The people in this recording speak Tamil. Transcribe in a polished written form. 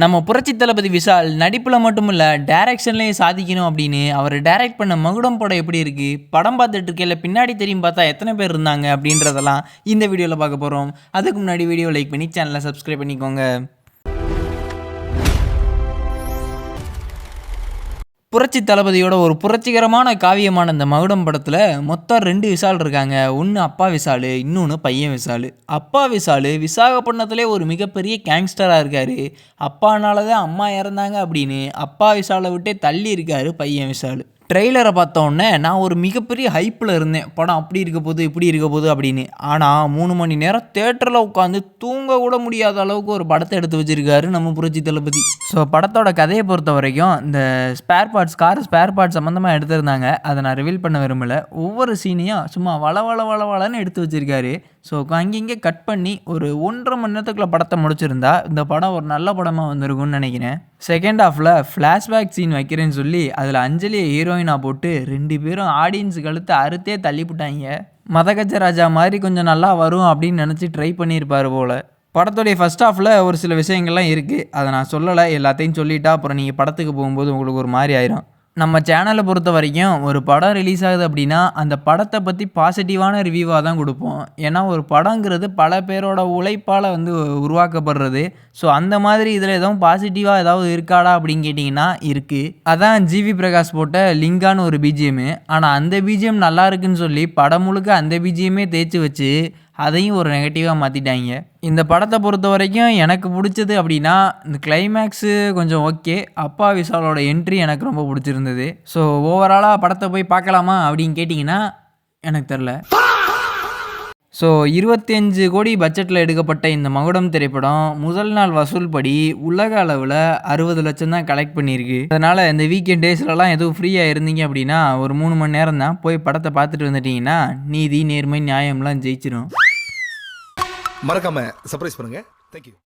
நம்ம புரட்சி தளபதி விஷால் நடிப்பில் மட்டும் இல்லை டைரக்ஷன்லேயும் சாதிக்கணும் அப்படின்னு அவர் டைரக்ட் பண்ண மகுடம் படம் எப்படி இருக்குது, படம் பார்த்துட்டு இருக்கையில் பின்னாடி தெரியும் பார்த்தா எத்தனை பேர் இருந்தாங்க அப்படின்றதெல்லாம் இந்த வீடியோவில் பார்க்க போகிறோம். அதுக்கு முன்னாடி வீடியோ லைக் பண்ணி சேனலை சப்ஸ்கிரைப் பண்ணிக்கோங்க. புரட்சி தளபதியோட ஒரு புரட்சிகரமான காவியமான இந்த மகுடம் படத்தில் மொத்தம் 2 விஷால் இருக்காங்க. ஒன்று அப்பா விஷால், இன்னொன்று பையன் விஷால். அப்பா விஷால் விசாகப்பட்டினத்திலே ஒரு மிகப்பெரிய கேங்ஸ்டராக இருக்கார். அப்பானால தான் அம்மா இறந்தாங்க அப்படின்னு அப்பா விஷாலை விட்டே தள்ளி இருக்கார் பையன் விஷால். ட்ரெய்லரை பார்த்தோன்னே நான் ஒரு மிகப்பெரிய ஹைப்பில் இருந்தேன், படம் அப்படி இருக்க போகுது இப்படி இருக்க போகுது அப்படின்னு. ஆனால் 3 மணி நேரம் தேட்டரில் உட்காந்து தூங்க கூட முடியாத அளவுக்கு ஒரு படத்தை எடுத்து வச்சுருக்காரு நம்ம புரட்சி தளபதி. ஸோ படத்தோட கதையை பொறுத்த வரைக்கும் இந்த ஸ்பேர் பார்ட்ஸ் சம்மந்தமாக எடுத்திருந்தாங்க. அதை நான் ரிவீல் பண்ண விரும்பலை. ஒவ்வொரு சீனையும் சும்மா வளன்னு எடுத்து வச்சுருக்காரு. ஸோ அங்கங்கே கட் பண்ணி ஒரு 1.5 மணி நேரத்துக்குள்ள படத்தை முடிச்சிருந்தா இந்த படம் ஒரு நல்ல படமாக வந்திருக்கும்னு நினைக்கிறேன். செகண்ட் ஹாஃபில் ஃப்ளாஷ்பேக் சீன் வைக்கிறேன்னு சொல்லி அதில் அஞ்சலியை ஹீரோயினாக போட்டு 2 பேரும் ஆடியன்ஸு கழுத்து அறுத்தே தள்ளிவிட்டாங்க. மதகஜ ராஜா மாதிரி கொஞ்சம் நல்லா வரும் அப்படின்னு நினச்சி ட்ரை பண்ணியிருப்பார் போல். படத்துடைய ஃபஸ்ட் ஹாஃபில் ஒரு சில விஷயங்கள்லாம் இருக்குது, அதை நான் சொல்லலை. எல்லாத்தையும் சொல்லிட்டா அப்புறம் நீங்கள் படத்துக்கு போகும்போது உங்களுக்கு ஒரு மாதிரி ஆயிரும். நம்ம சேனலை பொறுத்த வரைக்கும் ஒரு படம் ரிலீஸ் ஆகுது அப்படின்னா அந்த படத்தை பற்றி பாசிட்டிவான ரிவ்யூவாக தான் கொடுப்போம். ஏன்னா ஒரு படங்கிறது பல பேரோட உழைப்பால் உருவாக்கப்படுறது. ஸோ அந்த மாதிரி இதில் எதுவும் பாசிட்டிவாக ஏதாவது இருக்காடா அப்படின்னு கேட்டிங்கன்னா இருக்குது. அதான் ஜிவி பிரகாஷ் போட்ட லிங்கான்னு ஒரு பிஜிஎம்மு. ஆனால் அந்த பிஜிஎம் நல்லா இருக்குன்னு சொல்லி படம் முழுக்க அந்த பிஜிஎம்மே தேய்ச்சி வச்சு அதையும் ஒரு நெகட்டிவாக மாற்றிட்டாங்க. இந்த படத்தை பொறுத்த வரைக்கும் எனக்கு பிடிச்சது அப்படின்னா இந்த கிளைமேக்ஸு கொஞ்சம் ஓகே. அப்பா விஷாலோட என்ட்ரி எனக்கு ரொம்ப பிடிச்சிருந்தது. ஸோ ஓவராலாக படத்தை போய் பார்க்கலாமா அப்படின்னு கேட்டிங்கன்னா எனக்கு தெரில. ஸோ 25 கோடி பட்ஜெட்டில் எடுக்கப்பட்ட இந்த மகுடம் திரைப்படம் முதல் நாள் வசூல் படி உலக அளவில் 60 லட்சம் தான் கலெக்ட் பண்ணியிருக்கு. அதனால் இந்த வீக்கெண்ட் டேஸ்லலாம் எதுவும் ஃப்ரீயாக இருந்தீங்க அப்படின்னா ஒரு 3 மணி நேரம் தான், போய் படத்தை பார்த்துட்டு வந்துட்டிங்கன்னா நீதி நேர்மை நியாயம்லாம் ஜெயிச்சிடும். மறக்காம சர்ப்ரைஸ் பண்ணுங்க. தேங்க்யூ.